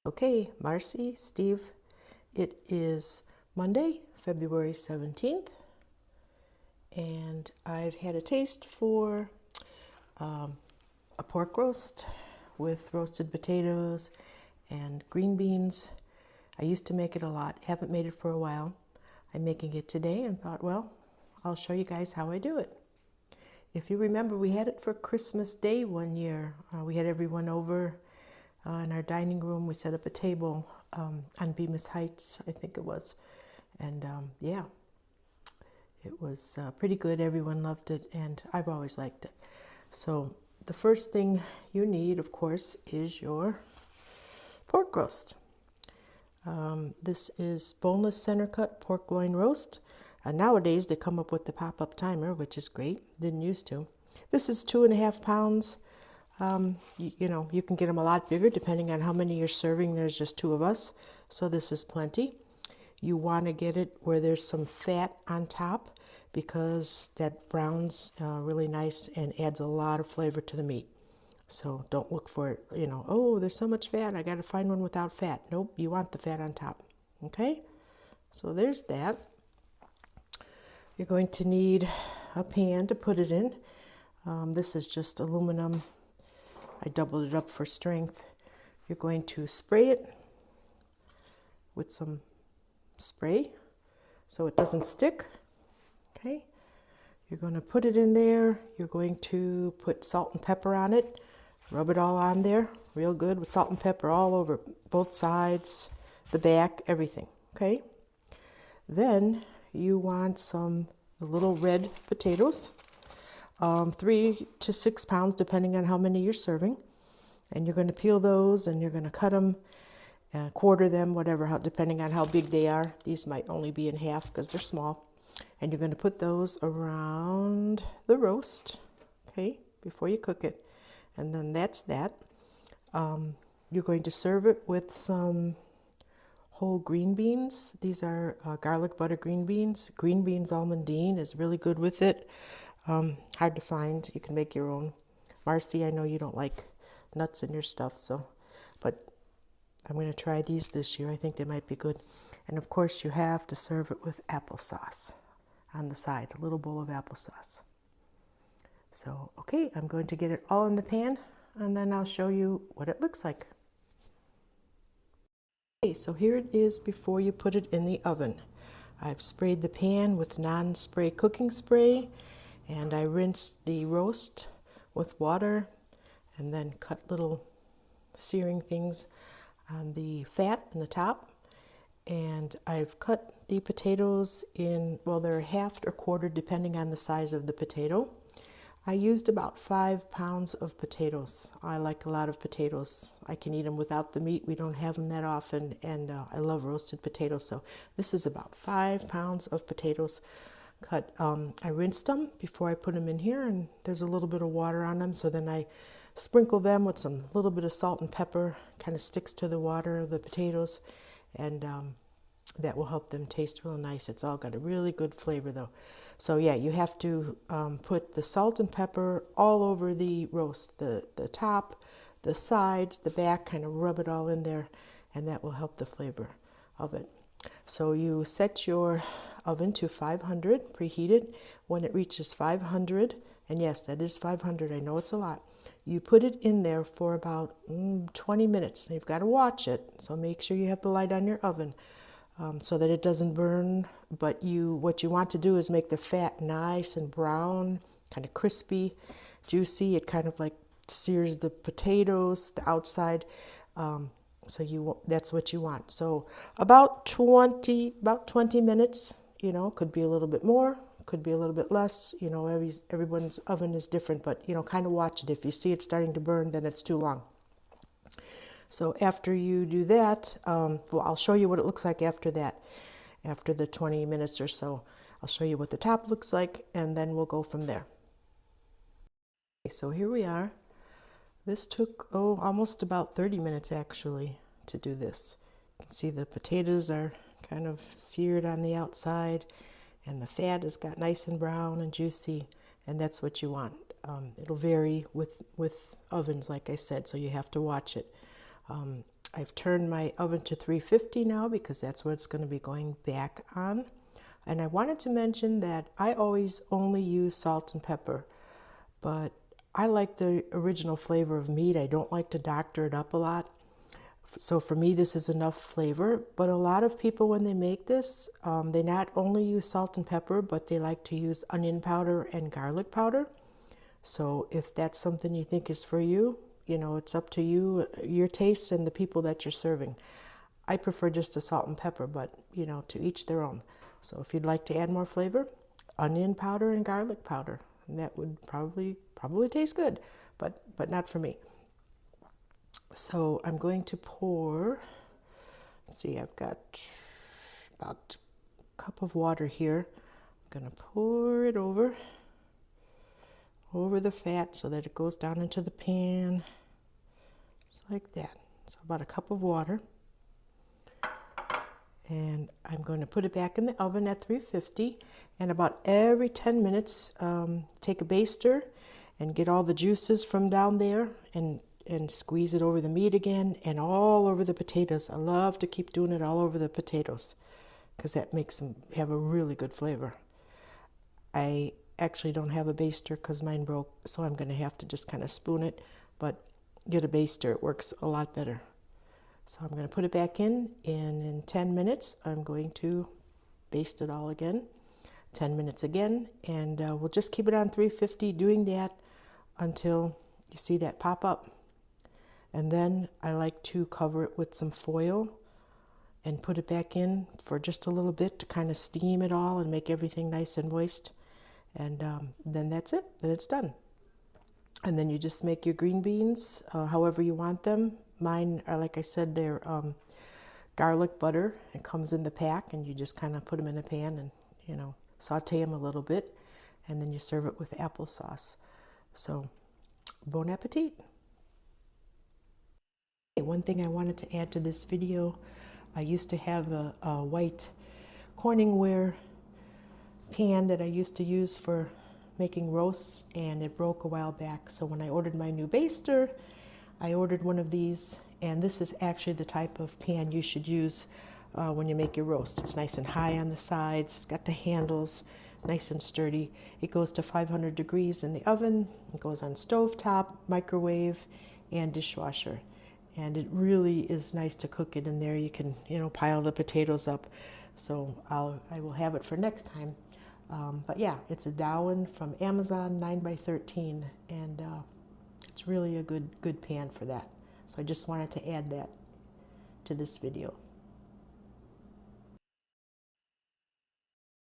Okay, Marcy, Steve, it is Monday, February 17th, and I've had a taste for a pork roast with roasted potatoes and green beans. I used to make it a lot, haven't made it for a while. I'm making it today and thought, well, I'll show you guys how I do it. If you remember, we had it for Christmas Day one year. We had everyone over in our dining room. We set up a table on Bemis Heights, I think it was. And yeah, it was pretty good. Everyone loved it, and I've always liked it. So the first thing you need, of course, is your pork roast. This is boneless center cut pork loin roast. Nowadays, they come up with the pop-up timer, which is great. Didn't used to. This is 2.5 pounds. You know, you can get them a lot bigger depending on how many you're serving. There's just 2 of us, so this is plenty. You want to get it where there's some fat on top because that browns really nice and adds a lot of flavor to the meat. So don't look for it, you know, oh, there's so much fat, I got to find one without fat. Nope, you want the fat on top. Okay, so there's that. You're going to need a pan to put it in. This is just aluminum. I doubled it up for strength. You're going to spray it with some spray so it doesn't stick. Okay, you're going to put it in there. You're going to put salt and pepper on it. Rub it all on there real good with salt and pepper all over both sides, the back, everything. Okay, then you want some little red potatoes, 3 to 6 pounds depending on how many you're serving. And you're going to peel those and you're going to cut them, quarter them, whatever, depending on how big they are. These might only be in half because they're small. And you're going to put those around the roast, okay, before you cook it. And then that's that. You're going to serve it with some whole green beans. These are garlic butter green beans. Green beans almondine is really good with it. Hard to find. You can make your own. Marcy, I know you don't like nuts in your stuff, so, but I'm going to try these this year. I think they might be good. And of course, you have to serve it with applesauce on the side, a little bowl of applesauce. So, okay, I'm going to get it all in the pan, and then I'll show you what it looks like. Okay, so here it is before you put it in the oven. I've sprayed the pan with non-spray cooking spray, and I rinsed the roast with water, and then cut little searing things on the fat in the top. And I've cut the potatoes in, well, they're halved or quartered depending on the size of the potato. I used about 5 pounds of potatoes. I like a lot of potatoes. I can eat them without the meat. We don't have them that often, and I love roasted potatoes. So this is about 5 pounds of potatoes cut. I rinsed them before I put them in here, and there's a little bit of water on them. So then I sprinkle them with some little bit of salt and pepper. Kind of sticks to the water of the potatoes, and that will help them taste real nice. It's all got a really good flavor though. So yeah, you have to put the salt and pepper all over the roast, the top, the sides, the back, kind of rub it all in there, and that will help the flavor of it. So you set your oven to 500, preheated. When it reaches 500, and yes, that is 500, I know it's a lot, you put it in there for about 20 minutes. You've got to watch it, so make sure you have the light on your oven so that it doesn't burn. But what you want to do is make the fat nice and brown, kind of crispy, juicy. It kind of like sears the potatoes, the outside. So that's what you want. So about 20 minutes, you know, could be a little bit more, could be a little bit less. You know, everyone's oven is different, but, you know, kind of watch it. If you see it starting to burn, then it's too long. So after you do that, well, I'll show you what it looks like after that. After the 20 minutes or so, I'll show you what the top looks like, and then we'll go from there. Okay, so here we are. This took, almost about 30 minutes actually to do this. You can see the potatoes are kind of seared on the outside, and the fat has got nice and brown and juicy, and that's what you want. It'll vary with ovens, like I said, so you have to watch it. I've turned my oven to 350 now because that's what it's going to be going back on. And I wanted to mention that I always only use salt and pepper, but I like the original flavor of meat. I don't like to doctor it up a lot. So for me, this is enough flavor. But a lot of people, when they make this, they not only use salt and pepper, but they like to use onion powder and garlic powder. So if that's something you think is for you, you know, it's up to you, your taste, and the people that you're serving. I prefer just a salt and pepper, but, you know, to each their own. So if you'd like to add more flavor, onion powder and garlic powder, and that would probably taste good, but not for me. So I'm going to pour, let's see, I've got about a cup of water here. I'm going to pour it over the fat so that it goes down into the pan. Just like that. So about a cup of water. And I'm going to put it back in the oven at 350. And about every 10 minutes, take a baster and get all the juices from down there and squeeze it over the meat again and all over the potatoes. I love to keep doing it all over the potatoes because that makes them have a really good flavor. I actually don't have a baster because mine broke, so I'm going to have to just kind of spoon it, but get a baster. It works a lot better. So I'm going to put it back in, and in 10 minutes, I'm going to baste it all again. 10 minutes again, and we'll just keep it on 350 doing that until you see that pop up. And then I like to cover it with some foil and put it back in for just a little bit to kind of steam it all and make everything nice and moist. And then that's it, then it's done. And then you just make your green beans however you want them. Mine are, like I said, they're garlic butter. It comes in the pack, and you just kind of put them in a pan and, you know, saute them a little bit, and then you serve it with applesauce. So, bon appetit. One thing I wanted to add to this video, I used to have a white Corningware pan that I used to use for making roasts, and it broke a while back. So when I ordered my new baster, I ordered one of these, and this is actually the type of pan you should use when you make your roast. It's nice and high on the sides, it's got the handles, nice and sturdy. It goes to 500 degrees in the oven. It goes on stovetop, microwave, and dishwasher. And it really is nice to cook it in there. You can, you know, pile the potatoes up. So I will have it for next time. But yeah, it's a Dowen from Amazon, 9x13, and it's really a good pan for that. So I just wanted to add that to this video.